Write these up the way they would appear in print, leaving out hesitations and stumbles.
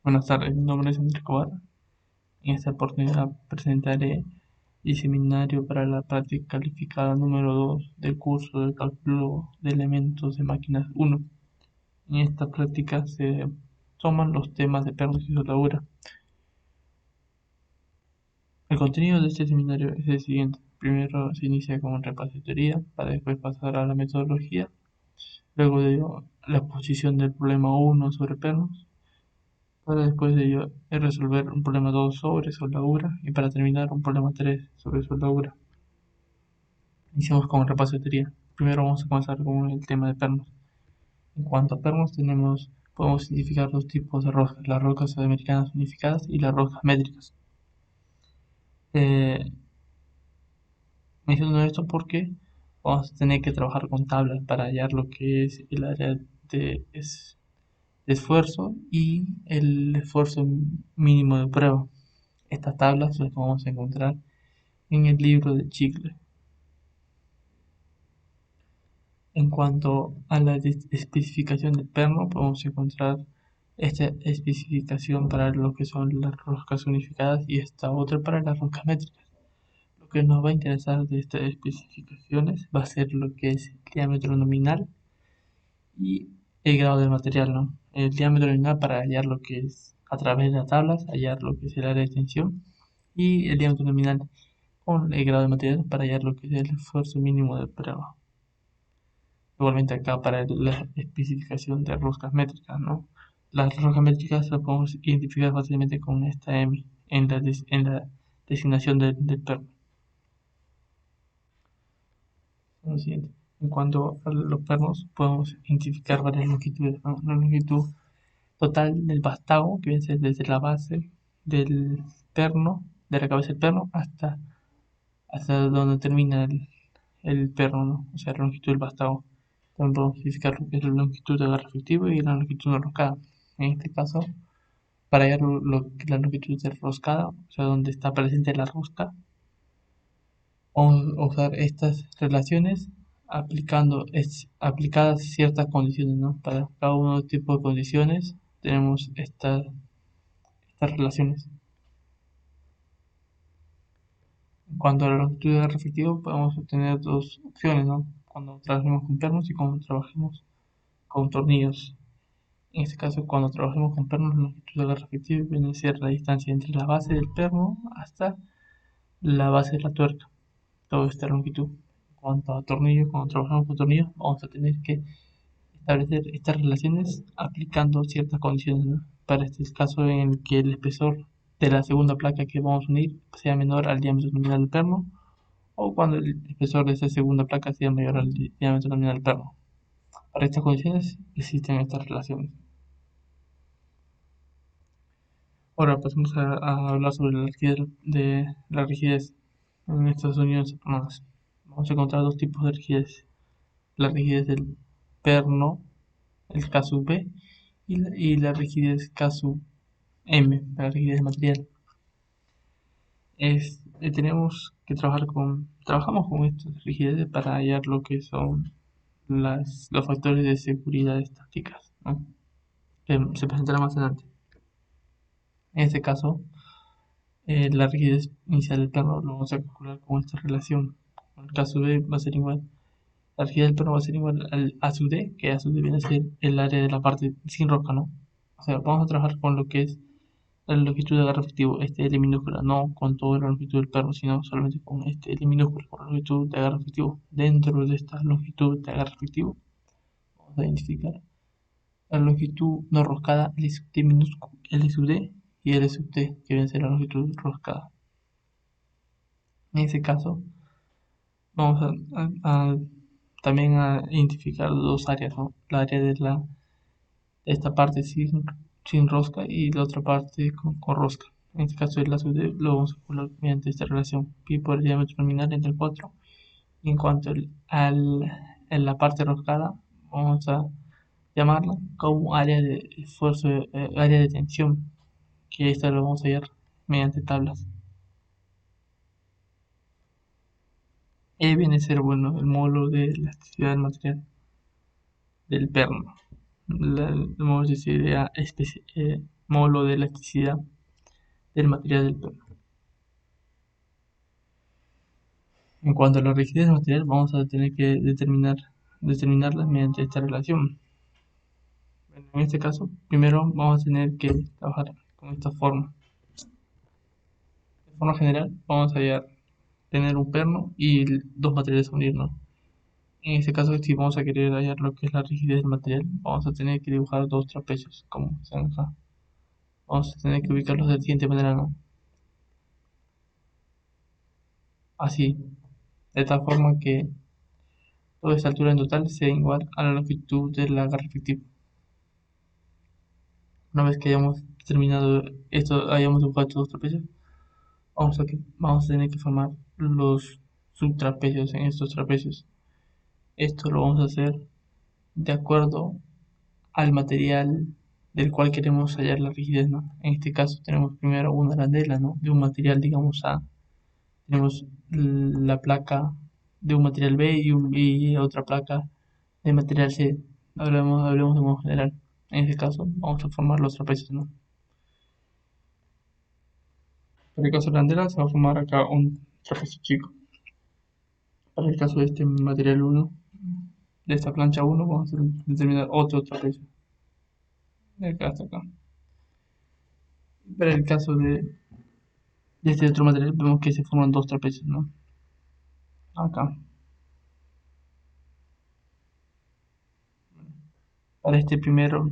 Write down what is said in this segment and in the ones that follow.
Buenas tardes, mi nombre es Andrés Escobar. En esta oportunidad presentaré el seminario para la práctica calificada número 2 del curso de cálculo de elementos de máquinas 1. En esta práctica se toman los temas de pernos y soldadura. El contenido de este seminario es el siguiente. Primero se inicia con un repaso de teoría, para después pasar a la metodología. Luego de ello, la exposición del problema 1 sobre pernos. Para después de ello resolver un problema 2 sobre soldadura y para terminar un problema 3 sobre soldadura. Iniciamos con el repaso de teoría. Primero vamos a comenzar con el tema de pernos. En cuanto a pernos podemos identificar dos tipos de roscas, las roscas americanas unificadas y las roscas métricas. Eh, Menciono esto porque vamos a tener que trabajar con tablas para hallar lo que es el área de esfuerzo y el esfuerzo mínimo de prueba. Estas tablas las vamos a encontrar en el libro de Chicle. En cuanto a la especificación del perno, podemos encontrar esta especificación para lo que son las roscas unificadas y esta otra para las roscas métricas. Lo que nos va a interesar de estas especificaciones va a ser lo que es el diámetro nominal y el grado del material, ¿no? El diámetro nominal para hallar lo que es a través de las tablas, hallar lo que es el área de tensión, y el diámetro nominal con el grado de material para hallar lo que es el esfuerzo mínimo de prueba. Igualmente acá para la especificación de roscas métricas, ¿no? Las roscas métricas las podemos identificar fácilmente con esta M en la designación del perno. Lo siguiente. En cuanto a los pernos, podemos identificar varias longitudes, ¿no? La longitud total del vástago, que viene desde la base del perno, de la cabeza del perno, hasta donde termina el perno, ¿no? O sea, la longitud del vástago. También podemos identificar lo que es la longitud de agarre efectivo y la longitud de roscada. En este caso, para hallar la longitud de roscada, o sea, donde está presente la rosca, vamos a usar estas relaciones aplicadas ciertas condiciones, ¿no? Para cada uno de los tipos de condiciones tenemos estas relaciones. En cuanto a la longitud de agarre efectivo, podemos obtener dos opciones, ¿no? Cuando trabajemos con pernos y cuando trabajemos con tornillos. En este caso, cuando trabajemos con pernos, la longitud de agarre efectivo viene a ser la distancia entre la base del perno hasta la base de la tuerca, toda esta longitud. En cuanto a tornillos, cuando trabajamos con tornillos, vamos a tener que establecer estas relaciones aplicando ciertas condiciones, ¿no? Para este caso en el que el espesor de la segunda placa que vamos a unir sea menor al diámetro nominal del perno, o cuando el espesor de esa segunda placa sea mayor al diámetro nominal del perno. Para estas condiciones existen estas relaciones. Ahora pasemos a hablar sobre la rigidez en estas uniones separadas. Vamos a encontrar dos tipos de rigidez. La rigidez del perno, el K sub B, y la rigidez K sub M, la rigidez material. Trabajamos con estas rigideces para hallar lo que son los factores de seguridad estáticas, ¿no? Que se presentará más adelante. En este caso, la rigidez inicial del perno lo vamos a calcular con esta relación. En el caso B va a ser igual, la rigidez del perno va a ser igual al A sub D, que A sub D viene a ser el área de la parte sin rosca, ¿no? O sea, vamos a trabajar con lo que es la longitud de agarre efectivo, este L minúscula, no con toda la longitud del perno, sino solamente con este L minúscula, con la longitud de agarre efectivo. Dentro de esta longitud de agarre efectivo, vamos a identificar la longitud no roscada, L sub D minúscula, L sub D y L sub T, que viene a ser la longitud roscada. En ese caso, vamos también a identificar dos áreas, ¿no? La área de esta parte sin rosca y la otra parte con rosca. En este caso el lazo D lo vamos a calcular mediante esta relación pi por el diámetro nominal entre 4. Y en cuanto a la parte roscada, vamos a llamarla como área de esfuerzo, área de tensión, que esta lo vamos a hallar mediante tablas. E viene a ser, bueno, el módulo de elasticidad del material del perno. El módulo de elasticidad módulo de elasticidad del material del perno. En cuanto a la rigidez del material, vamos a tener que determinarla mediante esta relación. En este caso, primero vamos a tener que trabajar con esta forma. De forma general, vamos a tener un perno y dos materiales a unir, ¿no? En este caso, si vamos a querer hallar lo que es la rigidez del material, vamos a tener que dibujar dos trapecios, como están acá. Vamos a tener que ubicarlos de la siguiente manera, ¿no? Así, de tal forma que toda esta altura en total sea igual a la longitud de la garra efectiva. Una vez que hayamos terminado esto, hayamos dibujado estos dos trapecios, vamos a tener que formar los subtrapecios en estos trapecios. Esto lo vamos a hacer de acuerdo al material del cual queremos hallar la rigidez, ¿no? En este caso tenemos primero una arandela, ¿no? De un material, digamos A. Tenemos la placa de un material B y otra placa de material C. Hablemos de modo general. En este caso vamos a formar los trapecios, ¿no? Para el caso de la arandela se va a formar acá un trapecio chico. Para el caso de este material 1, de esta plancha 1, vamos a determinar otro trapecio. De acá hasta acá. Para el caso de este otro material, vemos que se forman dos trapecios, ¿no? Acá. Para este primero,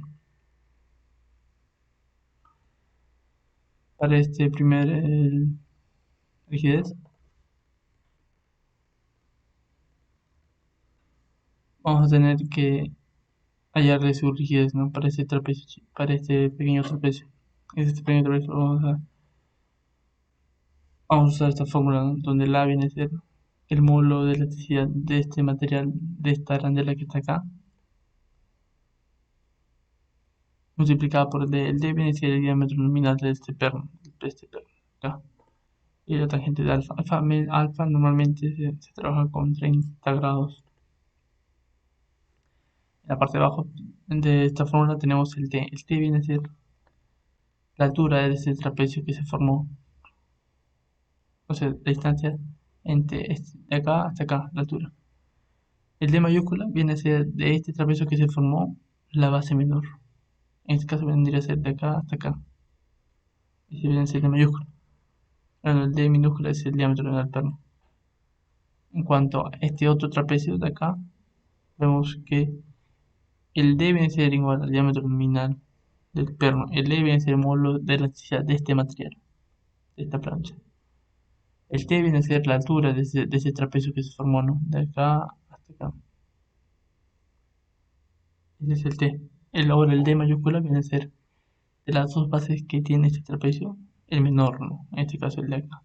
para este primer rigidez, vamos a tener que hallarle su rigidez, ¿no? Para este trapecio, para este pequeño trapecio. Este pequeño trapecio vamos a usar esta fórmula, ¿no? Donde la viene a ser el módulo de elasticidad de este material, de esta arandela que está acá, multiplicada por el D. El D viene a ser el diámetro nominal de este perno, acá. Y la tangente de alfa. Alfa normalmente se trabaja con 30 grados. En la parte de abajo de esta fórmula tenemos el T. El T viene a ser la altura de ese trapecio que se formó. O sea, la distancia entre de acá hasta acá, la altura. El D mayúscula viene a ser de este trapecio que se formó la base menor. En este caso vendría a ser de acá hasta acá. Y se viene a ser el mayúscula. Bueno, el D minúscula es el diámetro del perno. En cuanto a este otro trapecio de acá, vemos que el D viene a ser igual al diámetro nominal del perno. El D viene a ser el módulo de elasticidad de este material, de esta plancha. El T viene a ser la altura de ese trapecio que se formó, ¿no? De acá hasta acá. Ese es el T. Ahora el D mayúscula viene a ser de las dos bases que tiene este trapecio, el menor, ¿no? En este caso el de acá.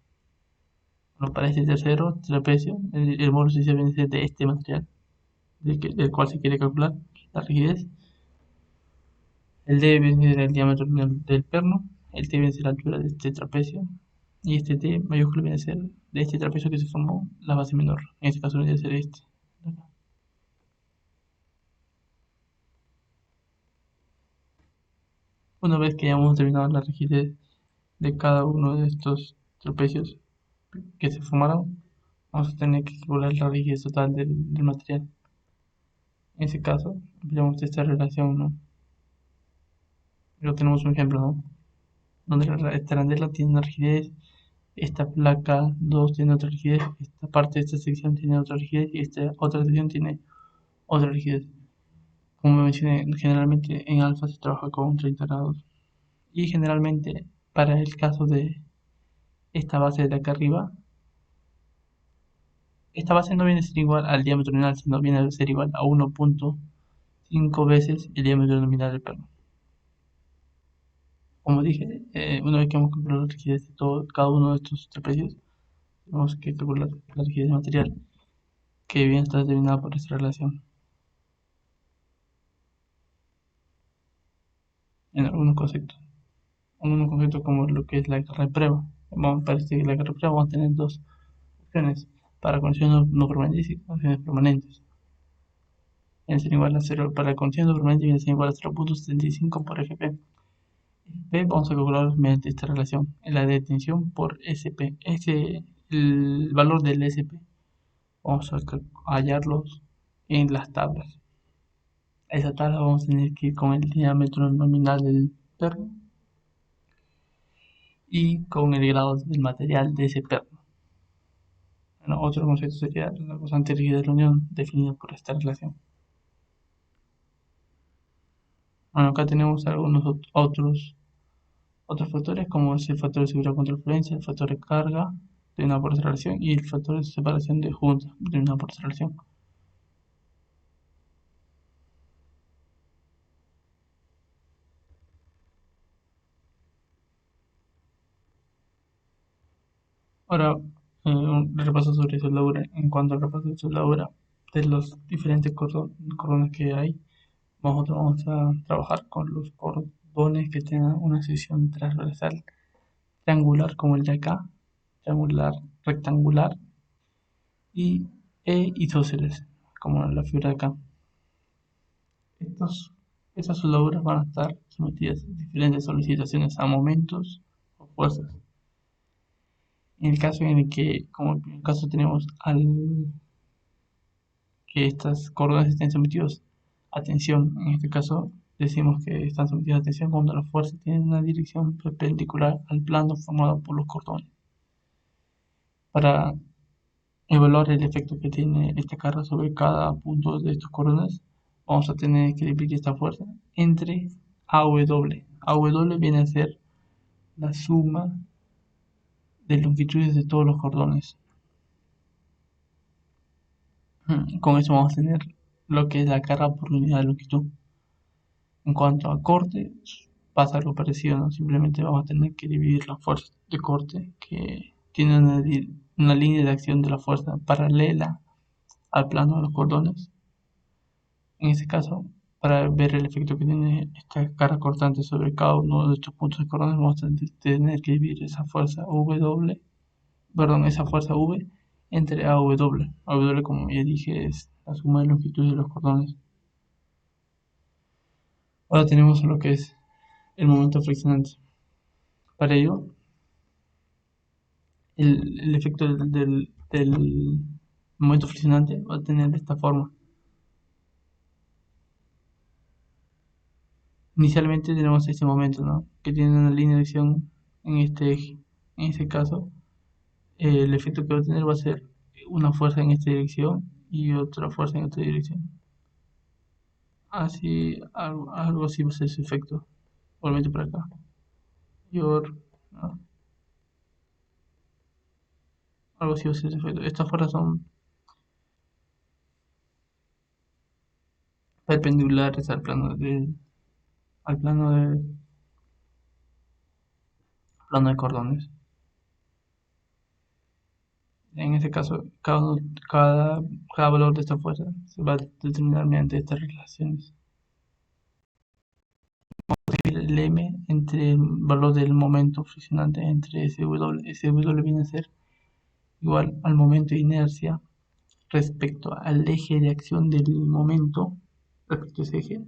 Bueno, para este tercero trapecio, el módulo inicial viene a ser de este material, del cual se quiere calcular la rigidez. El D viene a ser el diámetro del perno, el T viene a ser la altura de este trapecio, y este T mayúsculo viene a ser de este trapecio que se formó la base menor. En este caso viene a ser este. Una vez que hayamos determinado la rigidez de cada uno de estos trapecios que se formaron, vamos a tener que calcular la rigidez total del material. En ese caso, empleamos esta relación, ¿no? Pero tenemos un ejemplo, ¿no? Donde esta arandela tiene una rigidez, esta placa 2 tiene otra rigidez, esta parte de esta sección tiene otra rigidez y esta otra sección tiene otra rigidez. Como mencioné, generalmente en alfa se trabaja con 30 grados. Y generalmente para el caso de esta base de acá arriba, esta base no viene a ser igual al diámetro nominal, sino viene a ser igual a 1.5 veces el diámetro nominal del perno. Como dije, una vez que hemos calculado la rigidez de cada uno de estos trapecios, tenemos que calcular la rigidez del material, que bien está determinada por esta relación. En algunos conceptos como lo que es la carga de prueba. Parece que la carga de prueba vamos a tener dos opciones para condiciones no permanentes y condiciones permanentes. Viene a ser igual a 0, para condiciones no permanentes viene a ser igual a 0.75 por FP. P vamos a calcular mediante esta relación, la de tensión por SP. El valor del SP vamos a hallarlos en las tablas. A esa tabla vamos a tener que ir con el diámetro nominal del perno y con el grado del material de ese perno. Bueno, otro concepto sería la constante rígida de la unión definida por esta relación. Bueno, acá tenemos algunos otros factores como es el factor de seguridad contra influencia, el factor de carga de una por esta relación y el factor de separación de junta de una por esta relación. Ahora, un repaso sobre soldadura. En cuanto al repaso de soldadura de los diferentes cordones que hay, nosotros vamos a trabajar con los cordones que tengan una sección transversal triangular como el de acá, triangular, rectangular y isósceles como la figura de acá. Estas soldaduras van a estar sometidas a diferentes solicitaciones a momentos o fuerzas. En el caso en el que, como en el caso tenemos que estas cordones estén sometidos a tensión, en este caso decimos que están sometidos a tensión cuando las fuerzas tienen una dirección perpendicular al plano formado por los cordones. Para evaluar el efecto que tiene esta carga sobre cada punto de estos cordones, vamos a tener que dividir esta fuerza entre AW. AW viene a ser la suma de longitudes de todos los cordones. Con eso vamos a tener lo que es la carga por unidad de longitud. En cuanto a corte, pasa algo parecido, ¿no? Simplemente vamos a tener que dividir la fuerza de corte que tiene una línea de acción de la fuerza paralela al plano de los cordones. En este caso, para ver el efecto que tiene esta carga cortante sobre cada uno de estos puntos de cordones, vamos a tener que dividir esa fuerza esa fuerza V entre AW. AW, como ya dije, es la suma de longitud de los cordones. Ahora tenemos lo que es el momento friccionante. Para ello, el efecto del momento friccionante va a tener de esta forma. Inicialmente tenemos este momento, ¿no? Que tiene una línea de acción en este eje. En este caso, el efecto que va a tener va a ser una fuerza en esta dirección y otra fuerza en otra dirección. Así, algo así va a ser su efecto. Igualmente por acá. ¿No? Algo así va a ser su efecto. Estas fuerzas son perpendiculares al plano de cordones. En este caso, cada valor de esta fuerza se va a determinar mediante estas relaciones. El M entre el valor del momento friccionante entre SW. SW viene a ser igual al momento de inercia respecto al eje de acción del momento, respecto a ese eje,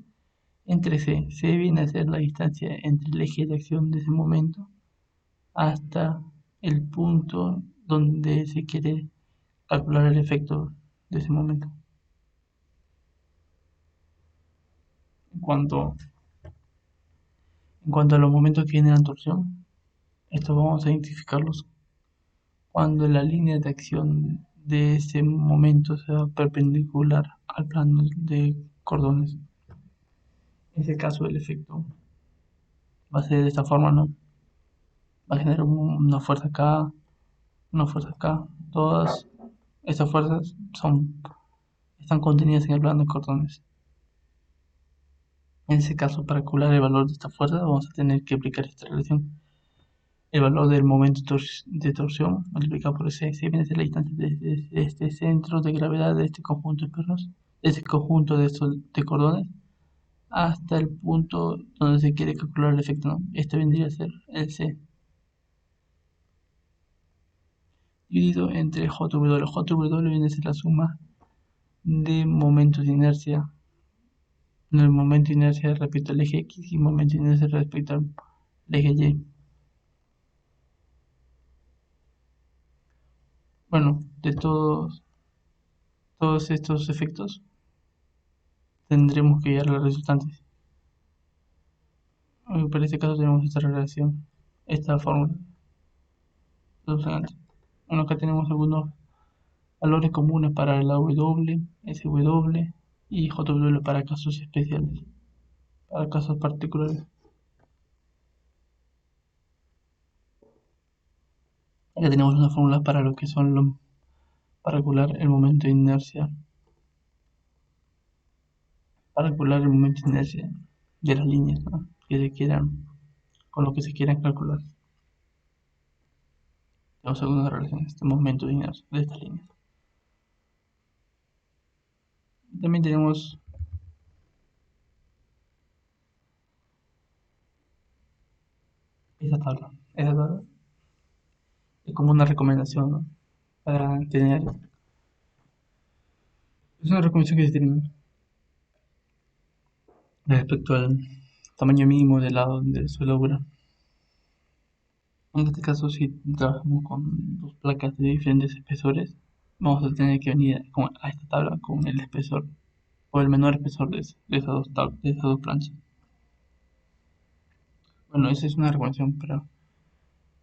entre C. C viene a ser la distancia entre el eje de acción de ese momento hasta el punto donde se quiere calcular el efecto de ese momento. En cuanto, en cuanto a los momentos que generan torsión, estos vamos a identificarlos cuando la línea de acción de ese momento sea perpendicular al plano de cordones. En ese caso el efecto va a ser de esta forma, ¿no? Va a generar una fuerza acá, una fuerza acá. Todas estas fuerzas están contenidas en el plano de cordones. En ese caso, para calcular el valor de esta fuerza, vamos a tener que aplicar esta relación. El valor del momento de torsión multiplicado por C viene a ser la distancia desde este centro de gravedad de este conjunto de pernos, de este conjunto de cordones, hasta el punto donde se quiere calcular el efecto, ¿no? Este vendría a ser el C dividido entre JW. JW viene a ser la suma de momentos de inercia. En el momento de inercia respecto al eje X y momento de inercia respecto el eje Y. Bueno, de todos estos efectos tendremos que hallar las resultantes. Para este caso tenemos esta relación, esta fórmula. Bueno, acá tenemos algunos valores comunes para la W, SW y JW para casos especiales, para casos particulares. Acá tenemos unas fórmulas para lo que son los, para calcular el momento de inercia, para calcular el momento de inercia de las líneas, ¿no? Que se quieran, con lo que se quieran calcular. Tenemos algunas relaciones de este momento de inercia de estas líneas. También tenemos esta tabla. Esta tabla es como una recomendación, ¿no? Para tener. Es una recomendación que se tiene respecto al tamaño mínimo del lado donde se logra. En este caso, si trabajamos con dos placas de diferentes espesores, vamos a tener que venir a esta tabla con el espesor o el menor espesor de esas dos planchas. Bueno, esa es una recomendación, pero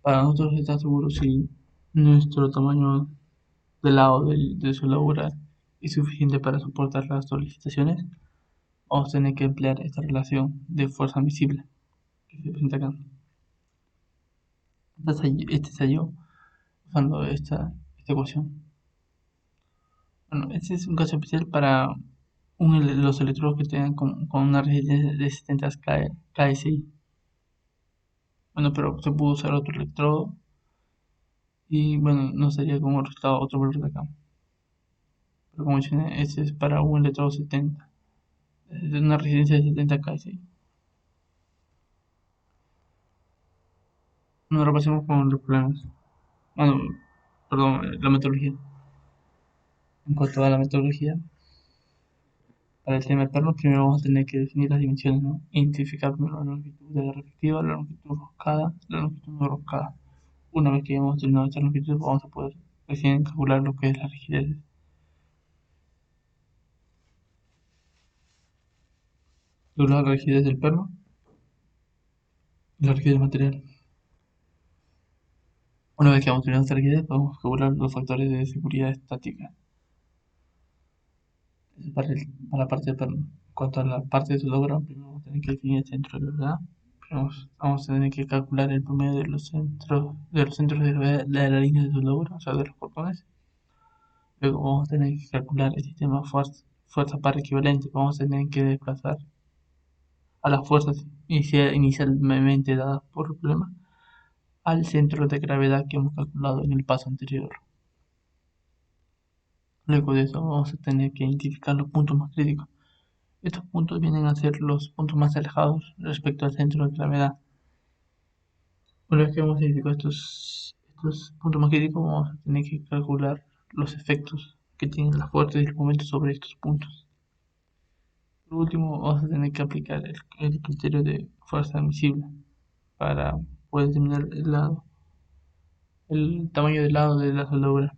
para nosotros estar seguros si nuestro tamaño del lado de su labura es suficiente para soportar las solicitaciones, vamos a tener que emplear esta relación de fuerza visible que se presenta acá. Este salió usando esta ecuación. Bueno, este es un caso especial para los electrodos que tengan con una resistencia de 70 KSI. Bueno, pero se pudo usar otro electrodo y bueno, no sería como resultado otro valor de acá. Pero como mencioné, este es para un electrodo 70, de una resistencia de 70 KSI. Bueno, ahora pasemos con los problemas. Bueno, perdón, la metodología. En cuanto a la metodología, para el tema perno, primero vamos a tener que definir las dimensiones, ¿no? Identificar primero la longitud de la reflectiva, la longitud roscada, la longitud no roscada. Una vez que hayamos determinado esta longitud, vamos a poder recién calcular lo que es la rigidez. Calcular la rigidez del perno y la rigidez del material. Una vez que hayamos determinado esta rigidez, podemos calcular los factores de seguridad estática. Para la parte del perno. En cuanto a la parte de su logro, primero vamos a tener que definir el centro de gravedad. Vamos a tener que calcular el promedio de los centros de gravedad de la línea de su logro, o sea, de los portones. Luego vamos a tener que calcular el sistema fuerza par equivalente. Vamos a tener que desplazar a las fuerzas inicialmente dadas por el problema al centro de gravedad que hemos calculado en el paso anterior. Luego de eso vamos a tener que identificar los puntos más críticos. Estos puntos vienen a ser los puntos más alejados respecto al centro de gravedad. Una vez que hemos identificado estos puntos más críticos, vamos a tener que calcular los efectos que tienen las fuerzas y los momentos sobre estos puntos. Por último, vamos a tener que aplicar el criterio de fuerza admisible para poder determinar el tamaño del lado de la soldadura.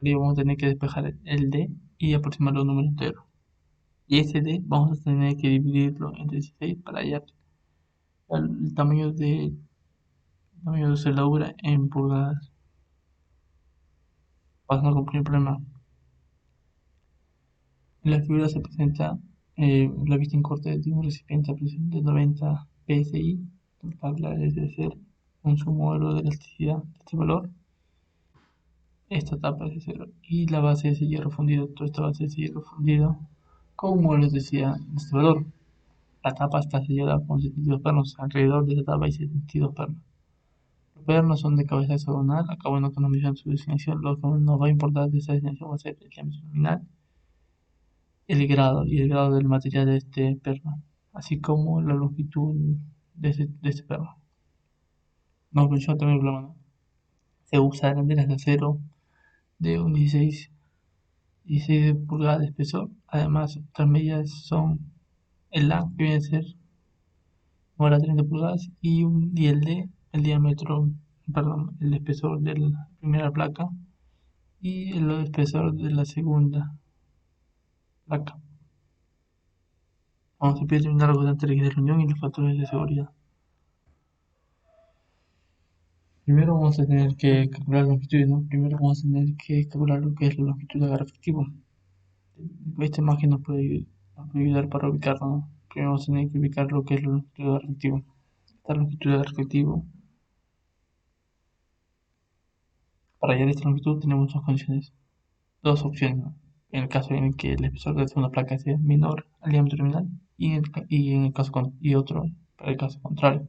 Y vamos a tener que despejar el D y aproximar los números enteros. Y ese D vamos a tener que dividirlo entre 16 para hallar el tamaño de soldadura en pulgadas. Pasando con el primer problema. En la figura se presenta la vista en corte de un recipiente a presión de 90 psi. La tabla es de ser su modelo de elasticidad de este valor. Esta tapa es de cero y la base es de hierro fundido. Toda esta base es de hierro fundido con un modelo de elasticidad de este valor. La tapa está sellada con 72 pernos. Alrededor de la tapa hay 72 pernos. Los pernos son de cabeza hexagonal. Acabo de notar una medición de su designación. Lo que nos va a importar de esa designación va a ser el diámetro nominal, el grado y el grado del material de este perno, así como la longitud de este perno. No, pero yo también problema, ¿no? Se usa arandelas de acero de un 16 pulgadas de espesor. Además, otras medidas son el LAN, que viene a ser era 30 pulgadas y el diámetro, perdón, el espesor de la primera placa y el espesor de la segunda placa. Vamos a determinar la constante de reunión y los factores de seguridad. Primero vamos a tener que calcular longitudes, ¿no? Primero vamos a tener que calcular lo que es la longitud de agarre efectivo. Esta imagen nos puede ayudar para ubicarlo, ¿no? Primero vamos a tener que ubicar lo que es la longitud de agarre efectivo. Esta longitud de agarre efectivo, para hallar esta longitud tenemos dos condiciones, dos opciones, ¿no? En el caso en el que el espesor de la segunda placa sea menor al diámetro terminal y otro para el caso contrario.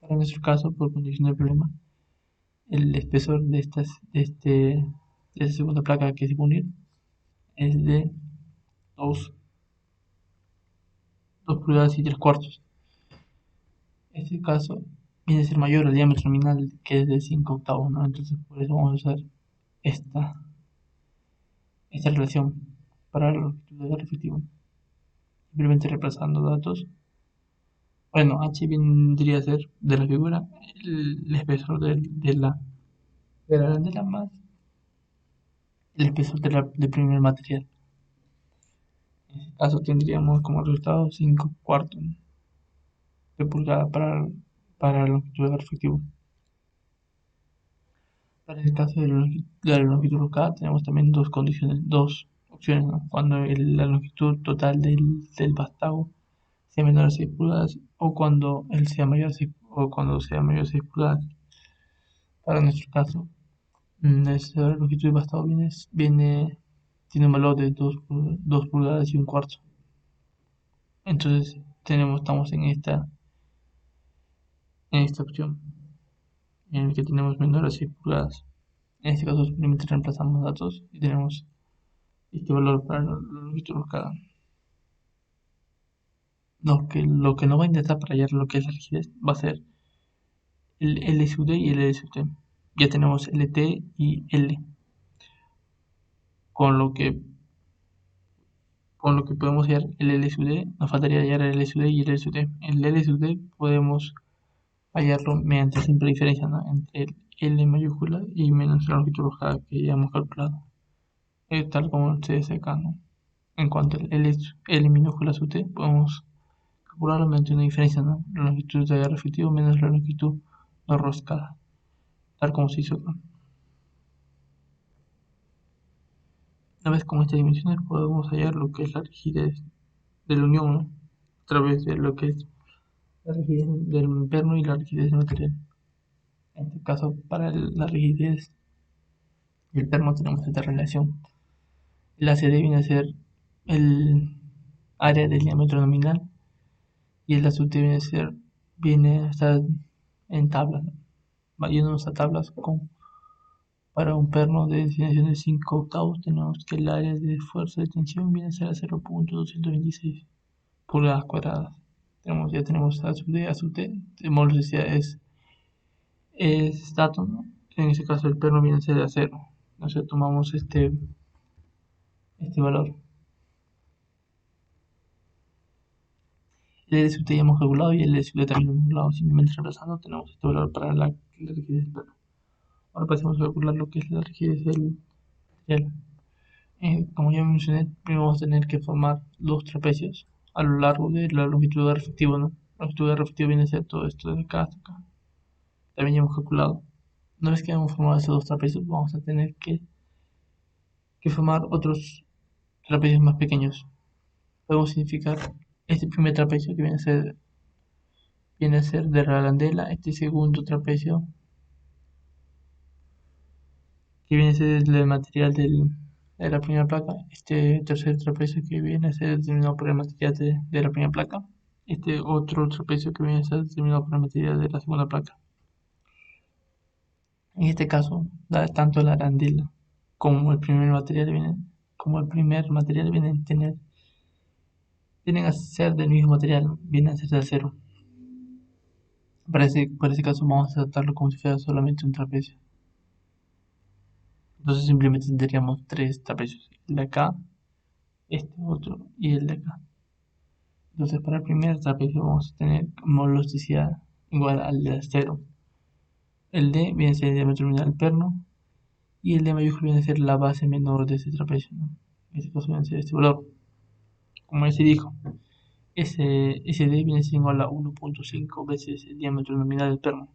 Para nuestro caso, por condición del problema, el espesor de esta segunda placa que se va a unir es de 2 pulgadas y 3 cuartos. Este caso viene a ser mayor al diámetro nominal, que es de 5 octavos, ¿no? Entonces por eso vamos a usar esta, esta relación para la longitud de agarre efectivo. Simplemente reemplazando datos. Bueno, h vendría a ser de la figura el espesor de la arandela más el espesor del primer material. En este caso tendríamos como resultado 5 cuartos de pulgada para la longitud de agarre efectivo. Para el caso de la longitud roscada tenemos también dos condiciones, dos opciones, ¿no? Cuando la longitud total del vástago sea menor a 6 pulgadas o cuando él sea mayor a 6, o cuando sea mayor a 6 pulgadas. Para nuestro caso, nuestra longitud del vástago tiene un valor de 2 pulgadas y un cuarto. Entonces estamos en esta opción, en el que tenemos menor a 6 pulgadas. En este caso simplemente reemplazamos datos y tenemos este valor para la longitud roscada. Lo que no va a intentar para hallar lo que es la rigidez va a ser el LSUD y el LSUT. Ya tenemos LT y L, con lo que, con lo que podemos hallar el LSUD. Nos faltaría hallar el LSUD y el LSUT. El LSUD podemos hallarlo mediante simple diferencia, ¿no? Entre el L mayúscula y menos la longitud roscada que ya hemos calculado. Tal como se dice acá, ¿no? En cuanto al L minúscula UT, podemos calcularlo mediante una diferencia, ¿no? La longitud de agarre efectivo menos la longitud no roscada, tal como se hizo acá. Una vez con estas dimensiones podemos hallar lo que es la rigidez de la unión, ¿no? A través de lo que es la rigidez del perno y la rigidez del material. En este caso, para la rigidez del perno tenemos esta relación. El ACD viene a ser el área del diámetro nominal y el ACT viene a estar en tablas, ¿no? Yéndonos a tablas para un perno de inclinación de 5 octavos tenemos que el área de fuerza de tensión viene a ser a 0.226 pulgadas cuadradas. Ya tenemos A sub D, A sub T, tenemos necesidad es dato, ¿no? En este caso el perno viene a ser de acero. Entonces tomamos este valor. El L sub T ya hemos calculado y el L sub D también lo hemos calculado. Simplemente reemplazando tenemos este valor para la rigidez del perno. Ahora pasemos a calcular lo que es la rigidez del material. Como ya mencioné, primero vamos a tener que formar dos trapecios a lo largo de la longitud de efectivo, ¿no? La longitud de efectivo viene a ser todo esto de acá hasta acá. También ya hemos calculado. Una vez que hemos formado esos dos trapecios, vamos a tener que formar otros trapecios más pequeños. Podemos significar este primer trapecio que viene a ser de la arandela, este segundo trapecio que viene a ser del material de la primera placa, este tercer trapecio que viene a ser determinado por el material de la primera placa, este otro trapecio que viene a ser determinado por el material de la segunda placa. En este caso, tanto la arandela como como el primer material vienen a ser del mismo material, vienen a ser de acero. Para ese caso vamos a tratarlo como si fuera solamente un trapecio. Entonces simplemente tendríamos tres trapecios, el de acá, este otro y el de acá. Entonces para el primer trapecio vamos a tener molosticidad igual al de cero. El D viene a ser el diámetro nominal del perno y el D mayúsculo viene a ser la base menor de ese trapecio, ¿no? En este caso viene a ser este valor. Como ya se dijo, ese D viene a ser igual a 1.5 veces el diámetro nominal del perno.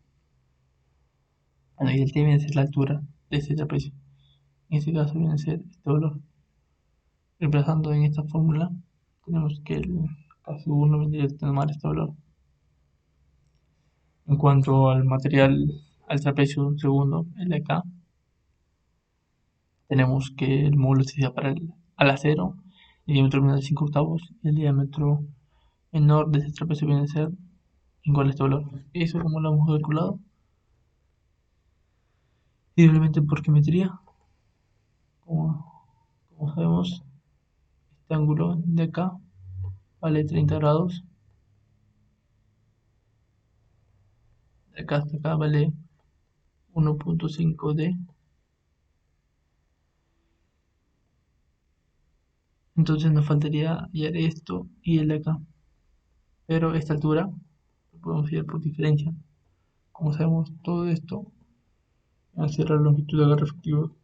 Bueno, y el T viene a ser la altura de ese trapecio. En este caso viene a ser este valor. Reemplazando en esta fórmula, tenemos que el caso 1 vendría a tomar este valor. En cuanto al material, al trapecio segundo, el de acá, tenemos que el módulo sería para al acero, el diámetro menor de 5 octavos y el diámetro menor de ese trapecio viene a ser igual a este valor. Eso como lo hemos calculado, simplemente por geometría, como sabemos, este ángulo de acá vale 30 grados, de acá hasta acá vale 1.5D. Entonces nos faltaría hallar esto y el de acá. Pero esta altura lo podemos hallar por diferencia. Como sabemos, todo esto va a ser la longitud de agarre efectivo.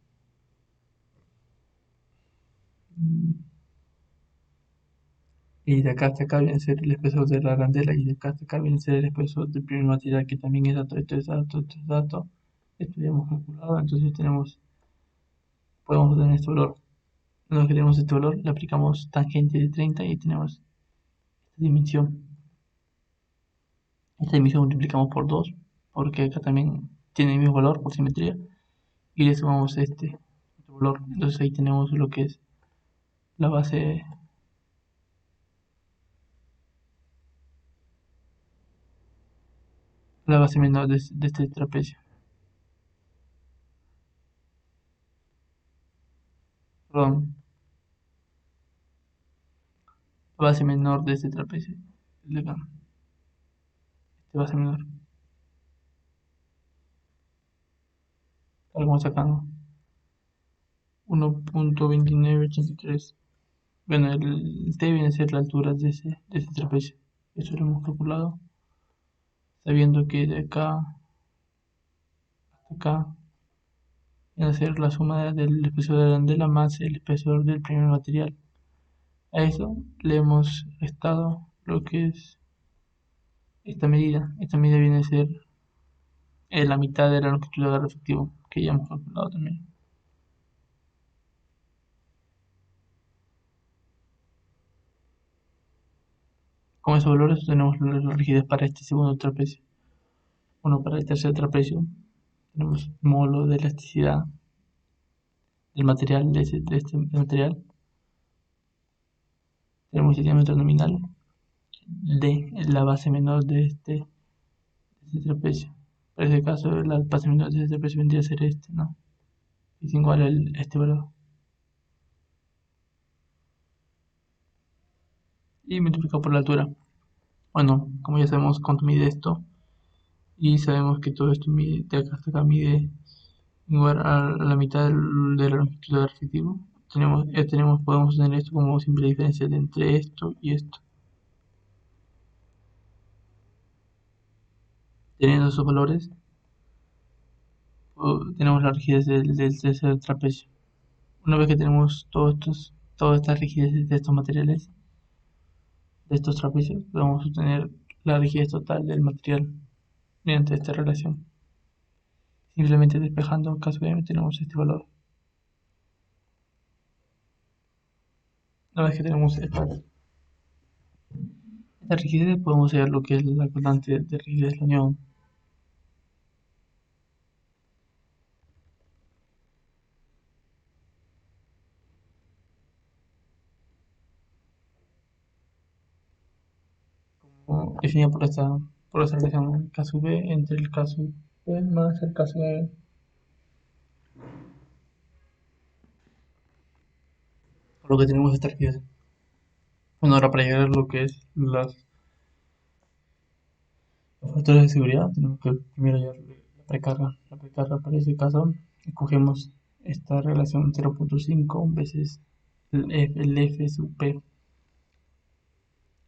Y de acá hasta acá viene a ser el espesor de la arandela y de acá hasta acá viene a ser el espesor del primer material que también es dato, esto es dato, esto es dato. Esto ya hemos calculado, entonces podemos obtener este valor. Una vez que tenemos este valor, le aplicamos tangente de 30 y tenemos esta dimensión. Esta dimensión multiplicamos por 2, porque acá también tiene el mismo valor por simetría. Y le sumamos este valor. Entonces ahí tenemos lo que es la base menor de este trapecio. Perdón, la base menor de este trapecio. El de acá, esta base menor. Tal como sacando 1.2983. Bueno, el T viene a ser la altura de ese trapecio. Eso lo hemos calculado. Sabiendo que de acá hasta acá viene a ser la suma del espesor de la arandela más el espesor del primer material. A eso le hemos restado lo que es esta medida. Esta medida viene a ser la mitad de la longitud de agarre efectivo, que ya hemos calculado también. Con esos valores tenemos la rigidez para este segundo trapecio. Bueno, para el tercer trapecio tenemos el módulo de elasticidad del material, de este material. Tenemos el diámetro nominal de la base menor de este trapecio. Para este caso, la base menor de este trapecio vendría a ser este, ¿no? Es igual a este valor. Y multiplicado por la altura. Bueno, como ya sabemos cuánto mide esto, y sabemos que todo esto mide, de acá hasta acá mide igual a la mitad de la longitud del objetivo. Podemos tener esto como simple diferencia entre esto y esto. Teniendo esos valores, tenemos la rigidez del tercer trapecio. Una vez que tenemos toda esta rigidez de estos materiales, de estos trapecios, podemos obtener la rigidez total del material mediante esta relación. Simplemente despejando, casualmente tenemos este valor. Una vez que tenemos esta rigidez, podemos hallar lo que es la constante de rigidez de la unión. Definida por esta relación caso B entre el caso B más el caso A. Por lo que tenemos esta rigidez. Bueno, ahora para llegar a lo que es los factores de seguridad, tenemos que primero hallar la precarga. La precarga para ese caso, escogemos esta relación 0.5 veces el F sub P.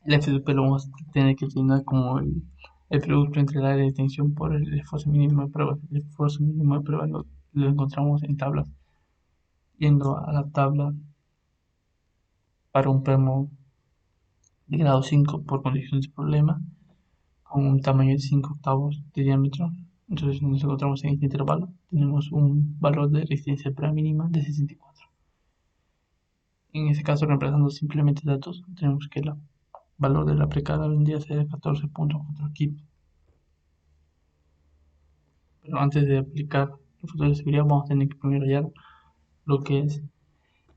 El FDP lo vamos a tener que determinar como el producto entre el área de tensión por el esfuerzo mínimo de prueba. El esfuerzo mínimo de prueba lo encontramos en tablas. Yendo a la tabla para un perno de grado 5 por condición de problema, con un tamaño de 5 octavos de diámetro. Entonces nos encontramos en este intervalo. Tenemos un valor de resistencia prueba mínima de 64. En este caso, reemplazando simplemente datos, tenemos que el valor de la precarga vendría a ser 14.4 kip. Pero antes de aplicar los factores de seguridad, vamos a tener que primero hallar lo que es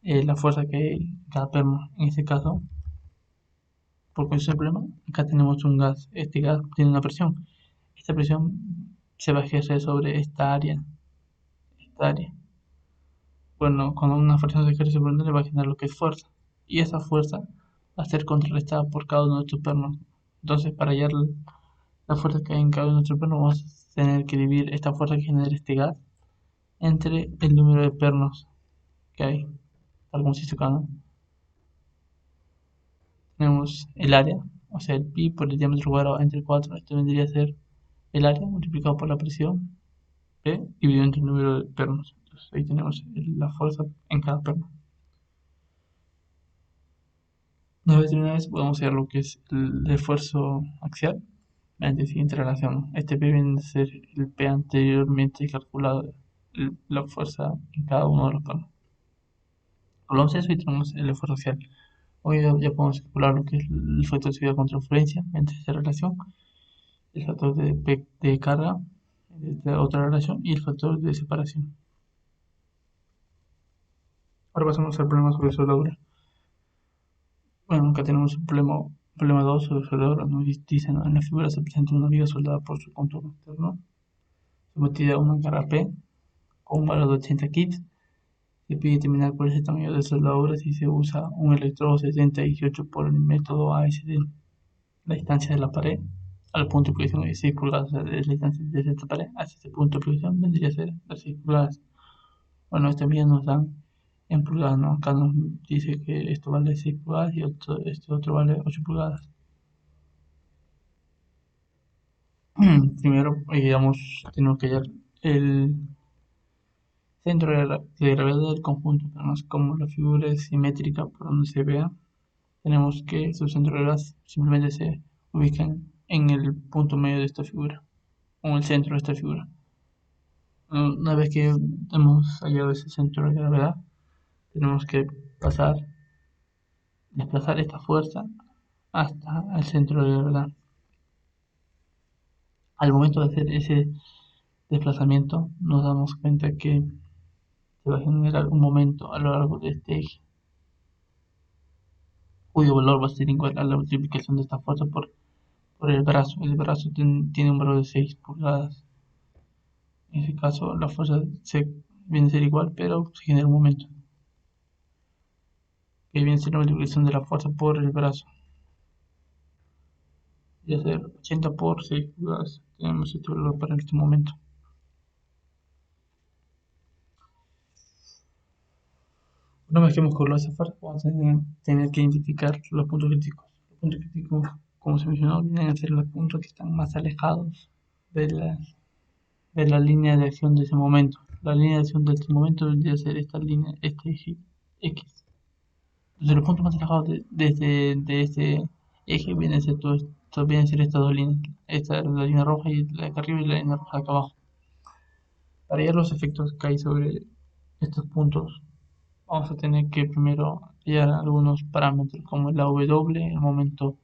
la fuerza que hay en cada perno. En este caso, por condición de problema, acá tenemos un gas. Este gas tiene una presión. Esta presión se va a ejercer sobre esta área. Bueno, cuando una fuerza se ejerce sobre le va a generar lo que es fuerza. Y esa fuerza va a ser contrarrestada por cada uno de estos pernos. Entonces, para hallar la fuerza que hay en cada uno de nuestros pernos, vamos a tener que dividir esta fuerza que genera este gas entre el número de pernos que hay, tal como se hizo acá, ¿no? Tenemos el área, o sea, el pi por el diámetro cuadrado entre 4. Esto vendría a ser el área multiplicado por la presión P dividido entre el número de pernos. Entonces, ahí tenemos la fuerza en cada perno. Una vez terminado eso, podemos ver lo que es el esfuerzo axial mediante la siguiente relación. Este P viene a ser el P anteriormente calculado, la fuerza en cada uno de los pernos. Hablamos de eso y tenemos el esfuerzo axial. Hoy ya podemos calcular lo que es el factor de seguridad contra influencia entre esta relación, el factor de carga de otra relación y el factor de separación. Ahora pasamos al problema sobre soldadura. Bueno, acá tenemos un problema 2 sobre soldadura. Nos dice, ¿no? En la figura se presenta una viga soldada por su contorno externo, sometida a una carga P con un valor de 80 kits. Se pide determinar cuál es el tamaño de soldadura si se usa un electrodo 7018 por el método ASD. La distancia de la pared al punto de proyección es 6 pulgadas. O sea, la distancia desde esta pared hacia este punto de proyección vendría a ser las 6 pulgadas. Bueno, esta vía nos dan en pulgadas, ¿no? Acá nos dice que esto vale 6 pulgadas y este otro vale 8 pulgadas. Primero, digamos, tenemos que hallar el centro de gravedad del conjunto, pero no es como la figura es simétrica por donde se vea. Tenemos que su centro de gravedad simplemente se ubica en el punto medio de esta figura, o en el centro de esta figura. Una vez que hemos hallado ese centro de gravedad, tenemos que desplazar esta fuerza hasta el centro de gravedad. Al momento de hacer ese desplazamiento, nos damos cuenta que se va a generar un momento a lo largo de este eje, cuyo valor va a ser igual a la multiplicación de esta fuerza por el brazo. El brazo tiene un valor de 6 pulgadas. En ese caso, la fuerza viene a ser igual, pero se genera un momento, que viene a ser la multiplicación de la fuerza por el brazo. Y a ser 80 por 6 pulgadas. Tenemos este valor para este momento. Una vez que hemos calculado esa fuerza, vamos a tener que identificar los puntos críticos. Los puntos críticos, como se mencionó, vienen a ser los puntos que están más alejados de la línea de acción de ese momento. La línea de acción de este momento vendría a ser esta línea, este eje X. Entonces los puntos más alejados de este eje vienen a ser vienen a ser estas dos líneas. Esta es la línea roja y la de acá arriba y la línea roja de acá abajo. Para hallar los efectos que hay sobre estos puntos, vamos a tener que primero hallar algunos parámetros como la W, el momento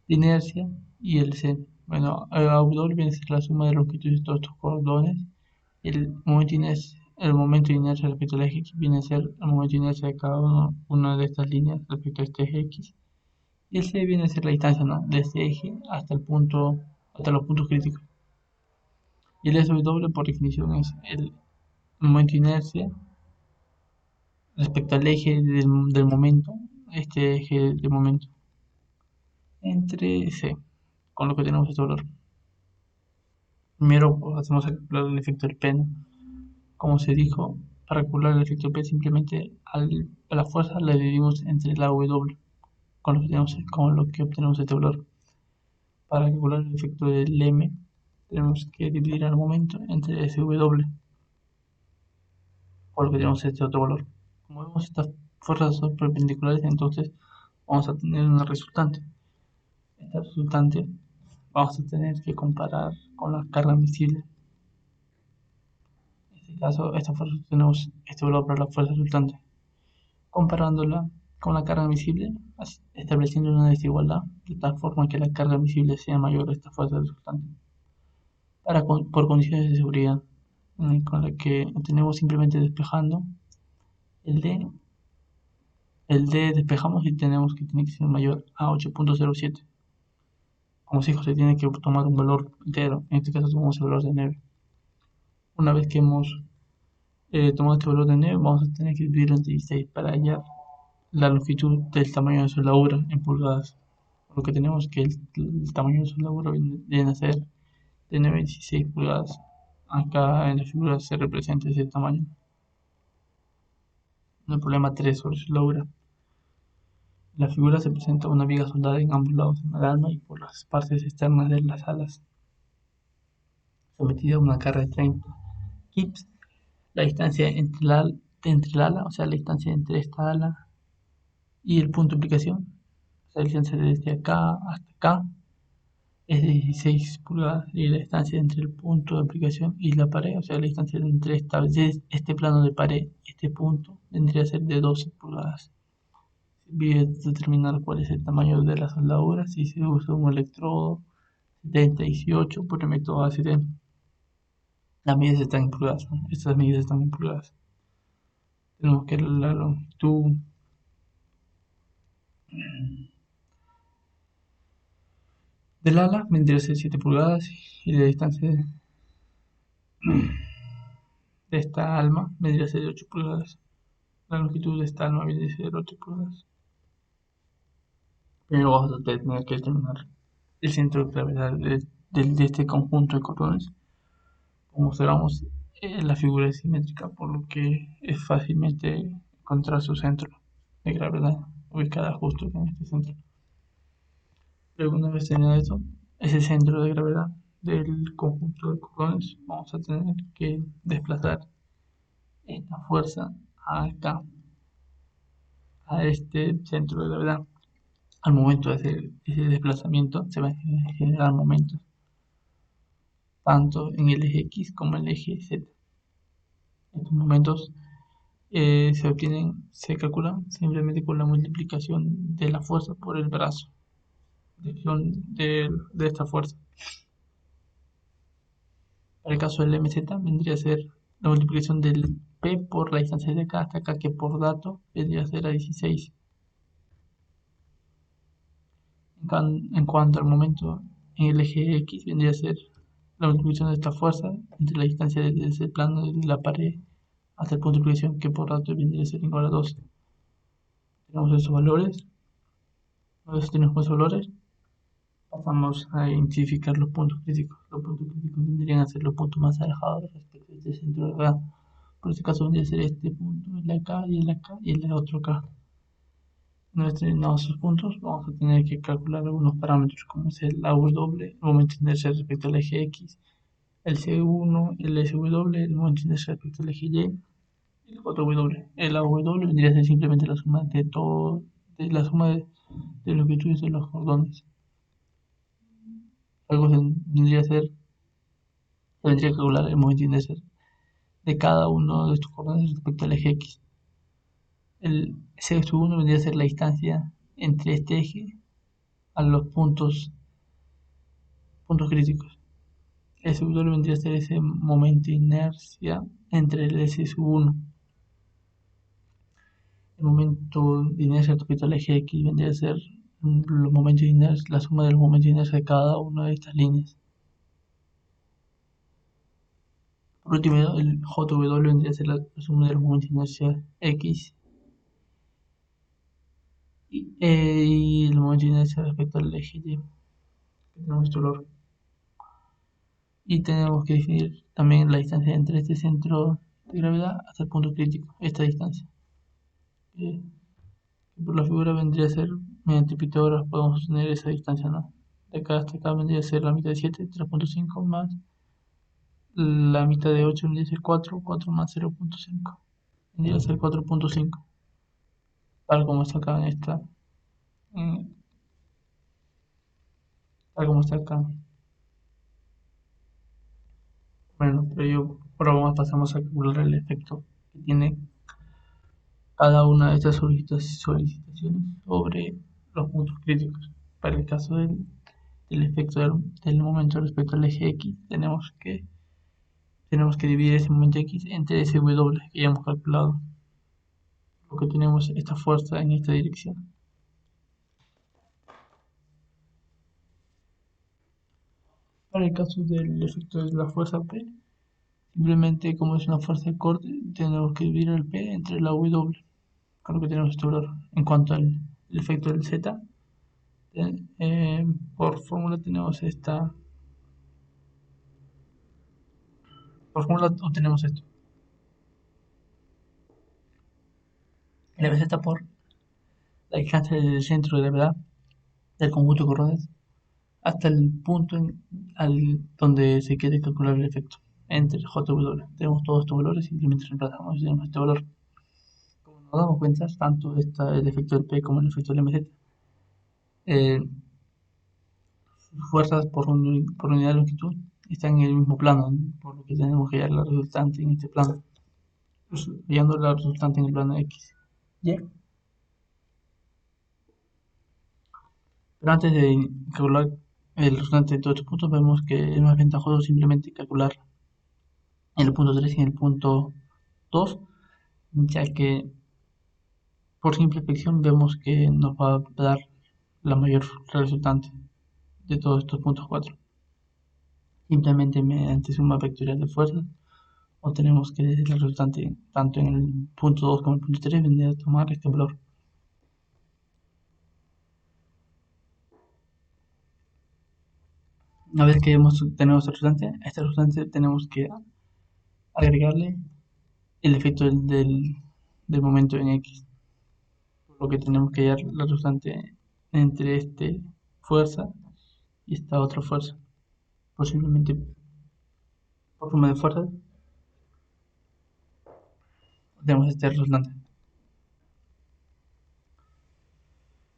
de inercia y el C. Bueno, la W viene a ser la suma de longitudes de todos estos cordones. El momento de inercia respecto al eje X viene a ser el momento de inercia de cada una de estas líneas respecto a este eje X. Y el C viene a ser la distancia, ¿no?, de este eje hasta los puntos críticos. Y el SW por definición es el momento de inercia respecto al eje del momento, este eje de momento, entre C, con lo que tenemos este valor. Primero pues, hacemos calcular el efecto del P, ¿no? Como se dijo, para calcular el efecto P simplemente a la fuerza la dividimos entre la W. con lo que obtenemos este valor. Para calcular el efecto del M, tenemos que dividir al momento entre SW, por lo que tenemos este otro valor. Como vemos, estas fuerzas son perpendiculares, entonces vamos a tener una resultante. Esta resultante vamos a tener que comparar con la carga admisible. En este caso, esta fuerza tenemos este valor para la fuerza resultante. Comparándola con la carga admisible, estableciendo una desigualdad de tal forma que la carga admisible sea mayor a esta fuerza resultante. Por condiciones de seguridad, con la que tenemos simplemente despejando el D, despejamos y tenemos que tiene que ser mayor a 8.07. Como si se tiene que tomar un valor entero, en este caso tomamos el valor de 9. Una vez que hemos tomado este valor de 9, vamos a tener que dividirlo entre 16 para hallar la longitud del tamaño de soldadura en pulgadas. Por lo que tenemos que el tamaño de soldadura viene a ser de 9 a 16 pulgadas. Acá en la figura se representa ese tamaño. En el problema 3 sobre soldadura. En la figura se presenta una viga soldada en ambos lados del alma y por las partes externas de las alas, sometida a una carga de 30 kips. La distancia entre el ala, o sea, la distancia entre esta ala y el punto de aplicación, o sea, la distancia desde acá hasta acá, es de 16 pulgadas, y la distancia entre el punto de aplicación y la pared, o sea, la distancia entre este plano de pared y este punto, vendría a ser de 12 pulgadas. Voy determinar cuál es el tamaño de la soldadura, si se usa un electrodo 7018 por el método ACT. Las medidas están en pulgadas, ¿no? Estas medidas están en pulgadas. Tenemos que la longitud del ala vendría a ser 7 pulgadas y la distancia de esta alma vendría a ser 8 pulgadas. La longitud de esta alma vendría a ser 8 pulgadas. Primero vamos a tener que determinar el centro de gravedad de este conjunto de cordones. Como observamos, la figura es simétrica, por lo que es fácilmente encontrar su centro de gravedad ubicada justo en este centro. Luego, una vez tenido eso, ese centro de gravedad del conjunto de cordones, vamos a tener que desplazar esta fuerza acá, a este centro de gravedad. Al momento de hacer ese desplazamiento se van a generar momentos tanto en el eje X como en el eje Z. Estos momentos se calculan simplemente con la multiplicación de la fuerza por el brazo de esta fuerza. Para el caso del MZ vendría a ser la multiplicación del P por la distancia de acá hasta acá, que por dato vendría a ser a 16. En cuanto al momento en el eje X, vendría a ser la multiplicación de esta fuerza entre la distancia desde ese plano de la pared hasta el punto de aplicación, que por dato vendría a ser igual a 2. Tenemos esos valores. Una vez tenemos esos valores, pasamos a identificar los puntos críticos. Los puntos críticos vendrían a ser los puntos más alejados respecto a este centro de gravedad. Por este caso vendría a ser este punto, el de acá y el de acá y el de otro acá. Una vez terminados esos puntos, vamos a tener que calcular algunos parámetros como es el AW, el momento de inercia respecto al eje X, el C1, el SW, el momento de inercia respecto al eje Y, el JW. El AW vendría a ser simplemente la suma de todo, de la suma de longitudes de los cordones. Algo vendría a ser, se vendría a calcular el momento de inercia de cada uno de estos cordones respecto al eje X. El C1 vendría a ser la distancia entre este eje a los puntos críticos. El SW vendría a ser ese momento de inercia entre el S1. El momento de inercia respecto al eje X vendría a ser los momentos de inercia, la suma de los momentos de inercia de cada una de estas líneas. Por último, el JW vendría a ser la suma de los momentos de inercia X y el momento de inercia respecto al eje Y. Tenemos este valor. Y tenemos que definir también la distancia entre este centro de gravedad hasta el punto crítico, esta distancia. Por la figura vendría a ser mediante Pitágoras podemos obtener esa distancia, ¿no? De acá hasta acá vendría a ser la mitad de 7, 3.5 más la mitad de 8 vendría a ser 4, 4 más 0.5. Vendría a ser 4.5, tal como está acá en esta, en- tal como está acá. Bueno, pero yo por ahora pasamos a calcular el efecto que tiene cada una de estas solicitaciones sobre los puntos críticos. Para el caso del efecto del momento respecto al eje X, tenemos que dividir ese momento X entre ese W que ya hemos calculado, lo que tenemos esta fuerza en esta dirección. Para el caso del efecto de la fuerza P, simplemente como es una fuerza de corte, tenemos que dividir el P entre la W, con lo que tenemos este valor. En cuanto al el efecto del Z, por fórmula tenemos por fórmula obtenemos esto. El MZ por la distancia desde el centro de gravedad del conjunto de cordones hasta el punto donde se quiere calcular el efecto entre JW. Tenemos todos estos valores, simplemente reemplazamos y tenemos este valor. Como nos damos cuenta, tanto el efecto del P como el efecto del MZ, eh, sus fuerzas por unidad de longitud están en el mismo plano, ¿no? Por lo que tenemos que hallar la resultante en este plano, hallando la resultante en el plano X. Bien, pero antes de calcular el resultante de todos estos puntos, vemos que es más ventajoso simplemente calcular en el punto 3 y en el punto 2, ya que por simple fricción vemos que nos va a dar la mayor resultante de todos estos puntos 4. Simplemente mediante suma vectorial de fuerzas obtenemos que el resultante tanto en el punto 2 como en el punto 3 vendría a tomar este valor. Una vez que tenemos el resultante, a este resultante tenemos que agregarle el efecto del momento en X, por lo que tenemos que hallar la resultante entre esta fuerza y esta otra fuerza. Posiblemente por suma de fuerzas tenemos este resultante.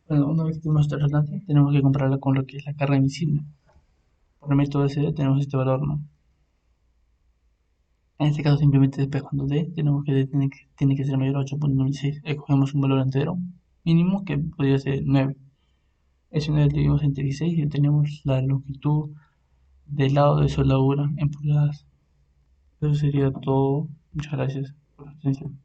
Bueno, una vez que tenemos este resultante, tenemos que compararla con lo que es la carga invisible. Por el método SD tenemos este valor, ¿no? En este caso, simplemente despejando D, tenemos que D tiene que ser mayor a 8.96. Escogemos un valor entero mínimo que podría ser 9. Ese 9 lo dividimos entre 16 y tenemos la longitud del lado de soldadura en pulgadas. Eso sería todo. Muchas gracias por la atención.